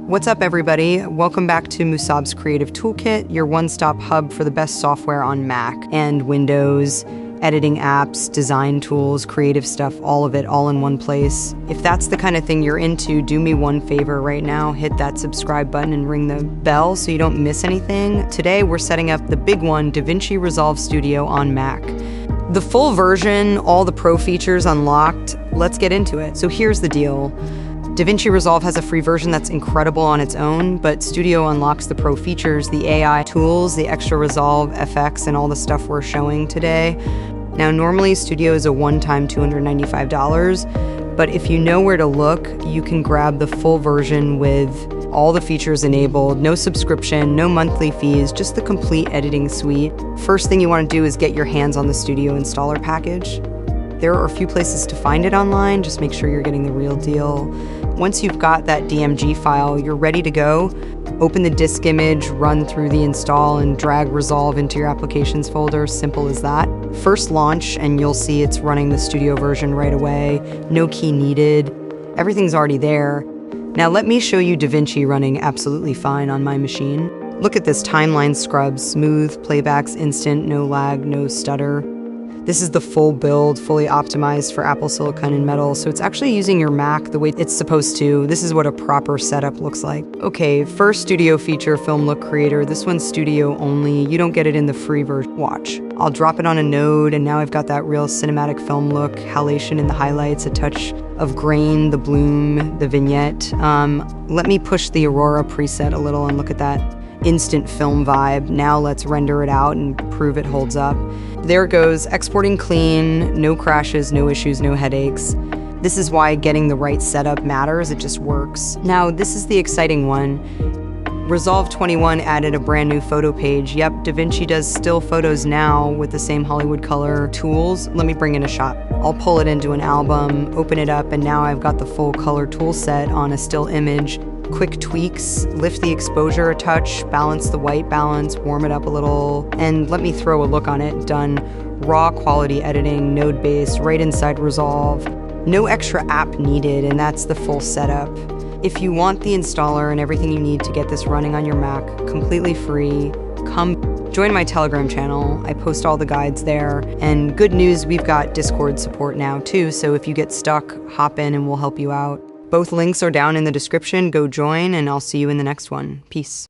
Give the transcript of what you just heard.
What's up, everybody? Welcome back to Musab's Creative Toolkit, your one-stop hub for the best software on Mac and Windows, editing apps, design tools, creative stuff, all of it, all in one place. If that's the kind of thing you're into, do me one favor right now, hit that subscribe button and ring the bell so you don't miss anything. Today, we're setting up the big one, DaVinci Resolve Studio on Mac. The full version, all the pro features unlocked. Let's get into it. So here's the deal. DaVinci Resolve has a free version that's incredible on its own, but Studio unlocks the pro features, the AI tools, the extra Resolve, FX, and all the stuff we're showing today. Now, normally Studio is a one-time $295, but if you know where to look, you can grab the full version with all the features enabled, no subscription, no monthly fees, just the complete editing suite. First thing you want to do is get your hands on the Studio installer package. There are a few places to find it online, just make sure you're getting the real deal. Once you've got that DMG file, you're ready to go. Open the disk image, run through the install, and drag Resolve into your applications folder, simple as that. First launch, and you'll see it's running the Studio version right away. No key needed, everything's already there. Now let me show you DaVinci running absolutely fine on my machine. Look at this timeline scrub, smooth, playbacks instant, no lag, no stutter. This is the full build, fully optimized for Apple Silicon and Metal, so it's actually using your Mac the way it's supposed to. This is what a proper setup looks like. Okay, first Studio feature, Film Look Creator. This one's Studio only. You don't get it in the free version. Watch. I'll drop it on a node, and now I've got that real cinematic film look, halation in the highlights, a touch of grain, the bloom, the vignette. Let me push the Aurora preset a little and look at that instant film vibe. Now let's render it out and prove it holds up. There it goes, exporting clean, no crashes, no issues, no headaches. This is why getting the right setup matters, it just works. Now, this is the exciting one. Resolve 21 added a brand new photo page. Yep, DaVinci does still photos now with the same Hollywood color tools. Let me bring in a shot. I'll pull it into an album, open it up, and now I've got the full color tool set on a still image. Quick tweaks, lift the exposure a touch, balance the white balance, warm it up a little, and let me throw a look on it. Done. Raw quality editing, node-based, right inside Resolve. No extra app needed, and that's the full setup. If you want the installer and everything you need to get this running on your Mac, completely free, come join my Telegram channel. I post all the guides there. And good news, we've got Discord support now too, so if you get stuck, hop in and we'll help you out. Both links are down in the description. Go join, and I'll see you in the next one. Peace.